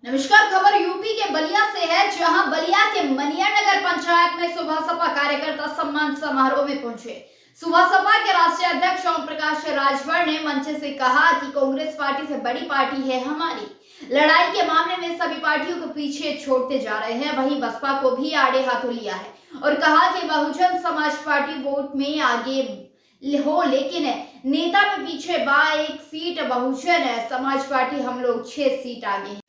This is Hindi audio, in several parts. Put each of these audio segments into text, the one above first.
नमस्कार। खबर यूपी के बलिया से है, जहां बलिया के मनिया नगर पंचायत में सुबह सपा कार्यकर्ता सम्मान समारोह में पहुंचे। सुबह सपा के राष्ट्रीय अध्यक्ष ओम प्रकाश राजभर ने मंच से कहा कि कांग्रेस पार्टी से बड़ी पार्टी है हमारी। लड़ाई के मामले में सभी पार्टियों को पीछे छोड़ते जा रहे हैं, वहीं बसपा को भी आड़े हाथों लिया है और कहा कि बहुजन समाज पार्टी वोट में आगे हो लेकिन नेता में पीछे बा। 1 सीट बहुजन समाज पार्टी, हम लोग 6 सीट आगे हैं।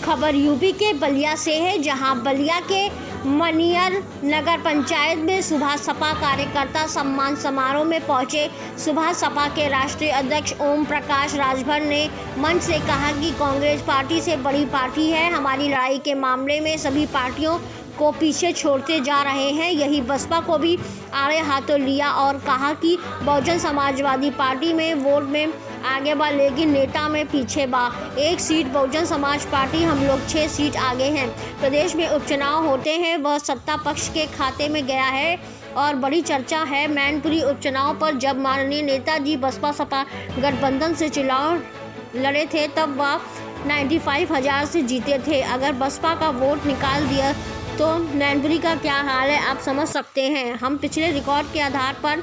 खबर यूपी के बलिया से है, जहां बलिया के मनियर नगर पंचायत में सुबह सपा कार्यकर्ता सम्मान समारोह में पहुंचे। सुबह सपा के राष्ट्रीय अध्यक्ष ओम प्रकाश राजभर ने मंच से कहा कि कांग्रेस पार्टी से बड़ी पार्टी है हमारी। लड़ाई के मामले में सभी पार्टियों को पीछे छोड़ते जा रहे हैं, यही बसपा को भी आड़े हाथों लिया और कहा कि बहुजन समाजवादी पार्टी में वोट में आगे बा लेकिन नेता में पीछे बा। 1 सीट बहुजन समाज पार्टी, हम लोग 6 सीट आगे हैं। प्रदेश में उपचुनाव होते हैं, वह सत्ता पक्ष के खाते में गया है और बड़ी चर्चा है मैनपुरी उपचुनाव पर। जब माननीय नेताजी बसपा सपा गठबंधन से चुनाव लड़े थे तब वह 95,000 से जीते थे। अगर बसपा का वोट निकाल दिया तो मैनपुरी का क्या हाल है आप समझ सकते हैं। हम पिछले रिकॉर्ड के आधार पर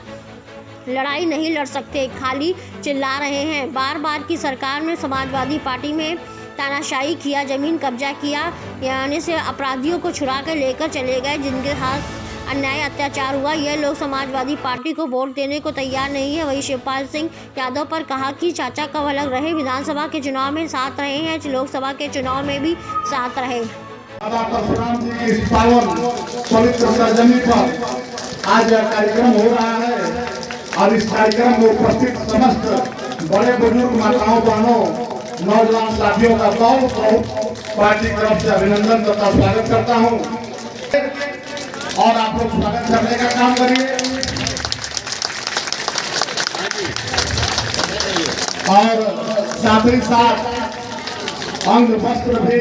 लड़ाई नहीं लड़ सकते, खाली चिल्ला रहे हैं। बार बार की सरकार में समाजवादी पार्टी में तानाशाही किया, जमीन कब्जा किया, यानी से अपराधियों को छुड़ा कर लेकर चले गए जिनके साथ अन्याय अत्याचार हुआ। यह लोग समाजवादी पार्टी को वोट देने को तैयार नहीं है। वही शिवपाल सिंह यादव पर कहा कि चाचा कब अलग रहे, विधानसभा के चुनाव में साथ रहे हैं, लोकसभा के चुनाव में भी साथ रहे। बाबा परशुराम जी की इस पावन पवित्र सरजमी पर आज यह कार्यक्रम हो रहा है और इस कार्यक्रम में उपस्थित समस्त बड़े बुजुर्ग माताओं बहनों नौजवान साथियों का बहुत पार्टी की तरफ से अभिनंदन तथा स्वागत करता हूं और आप लोग स्वागत करने का काम करिए और साथ ही साथ अंग वस्त्र भी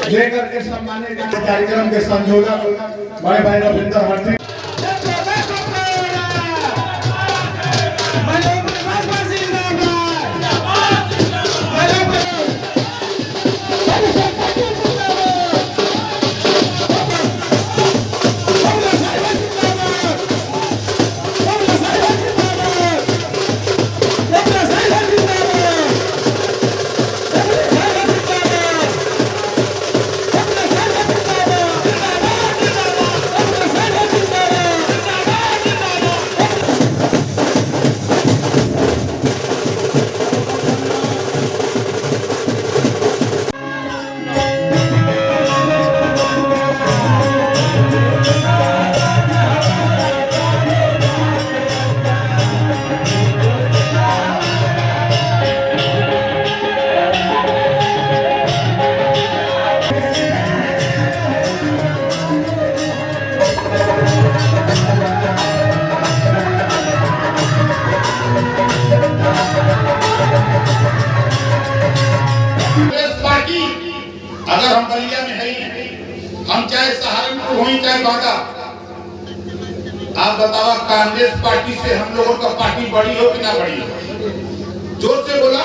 लेकर के सम्मानित कार्यक्रम के संयोजक बड़े भाई रविंद्र हट्टी अगर हम बलिया में है, हम चाहे सहारनपुर हो चाहे बांका, आप बताओ कांग्रेस पार्टी से हम लोगों का पार्टी बड़ी हो कि ना बड़ी हो? जोर से बोला।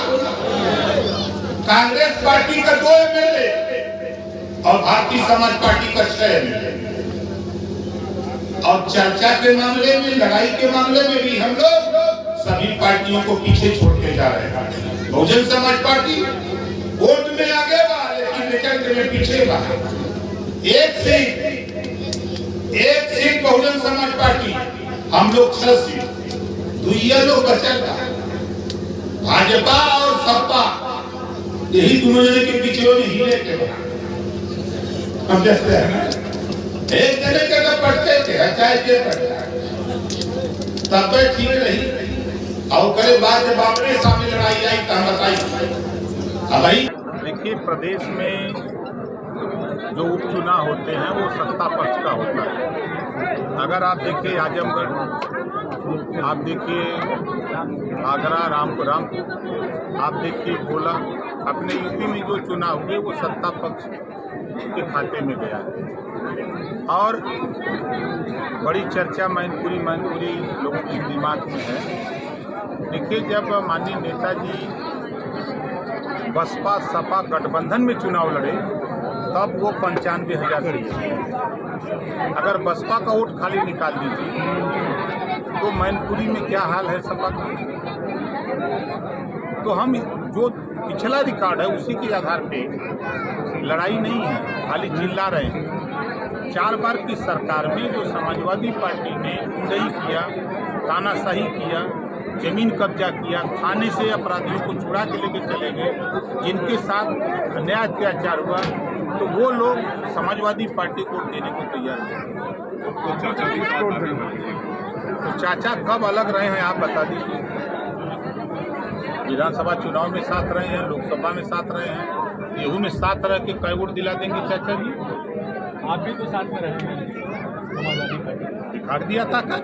कांग्रेस पार्टी का 2 एमएलए और भारतीय समाज पार्टी का 6 एमएलए। और चर्चा के मामले में, लड़ाई के मामले में भी हम लोग सभी पार्टियों को पीछे छोड़ते जा रहे हैं। बहुजन समाज पार्टी वोट में आगे बा लेकिन नेतृत्व में पीछे बा। 1 सीट बहुजन समाज पार्टी, हम लोग 6 सीट। दुइया लोग बचल बा भाजपा और सपा, यही दोनों जने के पीछे में हिले के बा। हम देखते हैं ना, एक जने के तो पटके थे, चाहे के पटका तब तो ठीक रही और करे बाद जब आपने सामने लड़ाई आई तो हम बताई। देखिए, प्रदेश में जो उपचुनाव होते हैं वो सत्ता पक्ष का होता है। अगर आप देखिए आजमगढ़, आप देखिए आगरा, रामपुर, आप देखिए भोला, अपने यूपी में जो चुनाव हुए वो सत्ता पक्ष के खाते में गया है और बड़ी चर्चा मैनपुरी लोगों के दिमाग में है। देखिए, जब माननीय नेताजी बसपा सपा गठबंधन में चुनाव लड़े तब वो 95,000 सीट। अगर बसपा का वोट खाली निकाल दीजिए तो मैनपुरी में क्या हाल है सपा का। तो हम जो पिछला रिकॉर्ड है उसी के आधार पे लड़ाई नहीं है, खाली चिल्ला रहे हैं। 4 बार की सरकार में जो समाजवादी पार्टी ने सही किया, तानाशाही किया, जमीन कब्जा किया, थाने से अपराधियों को छुड़ा के लेके चले गए, जिनके साथ अन्याय अत्याचार हुआ, तो वो लोग समाजवादी पार्टी को देने को तैयार हैं। तो चाचा कब अलग रहे हैं आप बता दीजिए। विधानसभा चुनाव में साथ रहे हैं, लोकसभा में साथ रहे हैं, गेहूं में साथ रह के कई वोट दिला देंगे चाचा जी। आप भी तो साथ में रहे समाजवादी पार्टी, दिखा दिया था का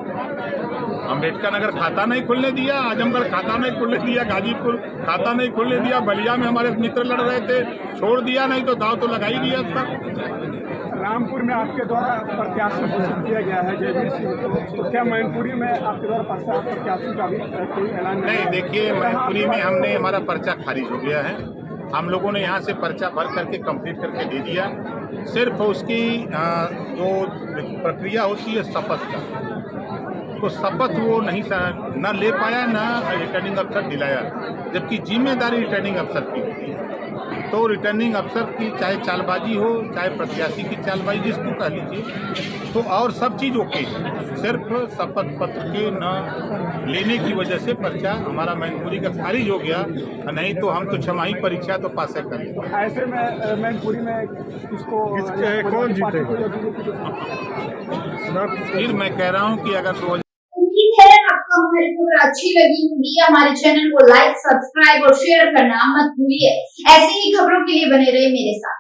अम्बेडकर नगर खाता नहीं खुलने दिया, आजमगढ़ खाता नहीं खुलने दिया, गाजीपुर खाता नहीं खुलने दिया, बलिया में हमारे मित्र लड़ रहे थे, छोड़ दिया, नहीं तो दाव तो लगा ही दिया था। रामपुर में आपके द्वारा प्रत्याशी घोषित किया गया है जयवीर सिंह, तो क्या मैनपुरी में आपके द्वारा प्रत्याशी का भी कोई ऐलान नहीं? देखिए, मैनपुरी में हमने हमारा पर्चा खारिज हो गया है। हम लोगों ने यहाँ से पर्चा भर करके कंप्लीट करके दे दिया। सिर्फ उसकी जो प्रक्रिया होती है शपथ का, तो शपथ वो नहीं न ले पाया, न रिटर्निंग अफसर दिलाया, जबकि जिम्मेदारी रिटर्निंग अफसर की होती है। तो रिटर्निंग अफसर की चाहे चालबाजी हो, चाहे प्रत्याशी की चालबाजी, जिसको कह लीजिए, तो और सब चीज़ ओके है। सिर्फ शपथ पत्र के न लेने की वजह से पर्चा हमारा मैनपुरी का खारिज हो गया, नहीं तो हम तो छमाही परीक्षा तो पास कर लेते। ऐसे में मैनपुरी में किसको कौन जीतेगा? फिर मैं कह रहा हूँ कि अगर उम्मीद है आपको हमारी खबर अच्छी लगी होगी। हमारे चैनल को लाइक, सब्सक्राइब और शेयर करना मत भूलिए। ऐसी ही खबरों के लिए बने रहे मेरे साथ।